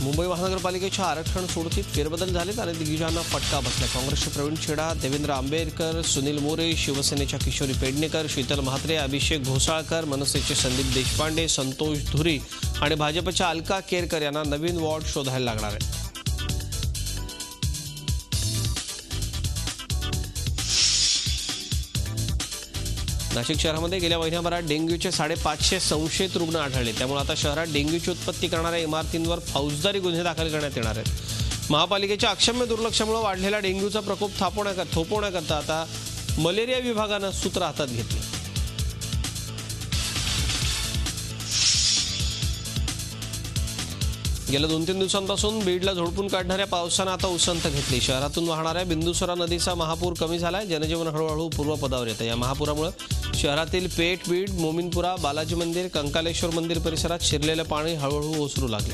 मुंबई महानगरपालिकेच्या आरक्षण सोडतीत फेरबदल झालेत आणि दिग्गजांना फटका बसला। काँग्रेसचे प्रवीण छेडा, देवेंद्र आंबेडकर, सुनील मोरे, शिवसेनेच्या किशोरी पेडणेकर, शीतल म्हात्रे, अभिषेक घोसाळकर, मनसेचे संदीप देशपांडे, संतोष धुरी आणि भाजपच्या अलका केरकर यांना नवीन वॉर्ड शोधायला लागणार आहे। नाशिक शहरामध्ये गेल्या महिन्याभरात डेंग्यूचे 550 संशयित रुग्ण आढळले। त्यामुळे आता शहरात डेंग्यूची उत्पत्ती करणाऱ्या इमारतींवर फौजदारी गुन्हे दाखल करण्यात येणार आहेत। महापालिकेच्या अक्षम्य दुर्लक्षामुळे वाढलेला डेंग्यूचा प्रकोप थोपवण्याकरता आता मलेरिया विभागानं सूत्र हातात घेतले। गेल्या 2-3 दिवसांपासून बीडला झोडपून काढणाऱ्या पावसानं आता उसंत घेतली। शहरातून वाहणाऱ्या बिंदुसरा नदीचा महापूर कमी झालाय। जनजीवन हळूहळू पूर्वपदावर येतं। या महापुरामुळे शहरातील पेठ, बीड, मोमीनपुरा, बालाजी मंदिर, कंकालेश्वर मंदिर परिसरात शिरलेलं पाणी हळूहळू ओसरू लागले।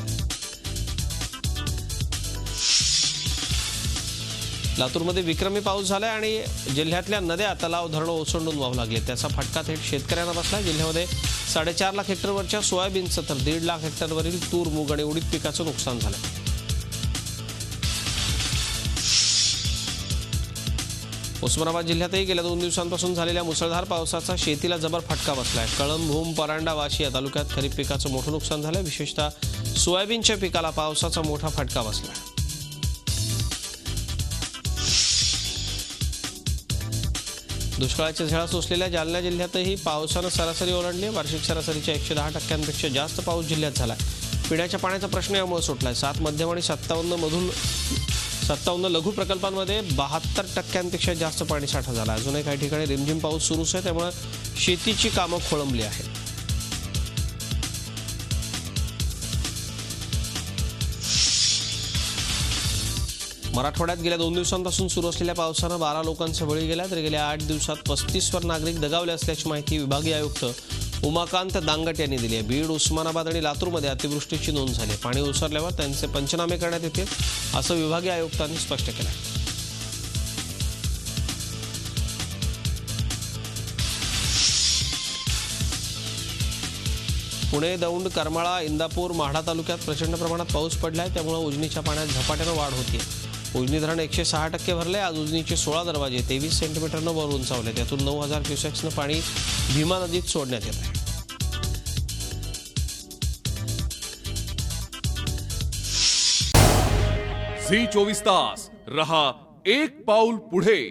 लातूरमध्ये विक्रमी पाऊस झालाय आणि जिल्ह्यातल्या नद्या, तलाव, धरणं ओसंडून वाहू लागले। त्याचा फटका थेट शेतकऱ्यांना बसला। जिल्ह्यामध्ये 4.5 लाख हेक्टरवरच्या सोयाबीनचं तर 1.5 लाख हेक्टरवरील तूर, मूग आणि उडीद पिकाचं नुकसान झालं। उस्मानाबाद जिल्ह्यातही गेल्या 2 दिवसांपासून झालेल्या मुसळधार पावसाचा शेतीला जबर फटका बसलाय। कळंब, भूम, परांडा, वाशी या तालुक्यात खरीप पिकाचं मोठं नुकसान झालं। विशेषतः सोयाबीनच्या पिकाला पावसाचा मोठा फटका बसला। दुष्काळाच्या झळा सोसलेल्या जालना जिल्ह्यातही पावसानं सरासरी ओलांडली। वार्षिक सरासरीच्या 110% जास्त पाऊस जिल्ह्यात झाला। पिण्याच्या पाण्याचा प्रश्न यामुळे सुटलाय। 7 मध्यम आणि 57 लघु प्रकल्पांमध्ये 72% जास्त पाणीसाठा झाला। अजूनही काही ठिकाणी रिमझिम पाऊस सुरूच आहे। त्यामुळे शेतीची कामं खोळंबली आहेत। मराठवाड्यात गेल्या 2 दिवसांपासून सुरू असलेल्या पावसानं 12 लोकांचा बळी गेला। तर गेल्या 8 दिवसात 35वर नागरिक दगावले असल्याची माहिती विभागीय आयुक्त उमाकांत दांगट यांनी दिली आहे। बीड, उस्मानाबाद आणि लातूरमध्ये अतिवृष्टीची नोंद झाली। पाणी ओसरल्यावर त्यांचे पंचनामे करण्यात येतील असं विभागीय आयुक्तांनी स्पष्ट केलं आहे। पुणे, दौंड, करमाळा, इंदापूर, माढा तालुक्यात प्रचंड प्रमाणात पाऊस पडलाय। त्यामुळे उजनीच्या पाण्यात झपाट्यानं वाढ होतीये। उजनी धरण 106% भरले। आज उजनीचे 16 दरवाजे 23 सेंटीमीटरनं वर उंचावले। त्यातून 9000 क्युसेक्सनं पाणी भीमा नदीत सोडण्यात येत आहे। झी 24 तास रहा एक पाऊल पुढे।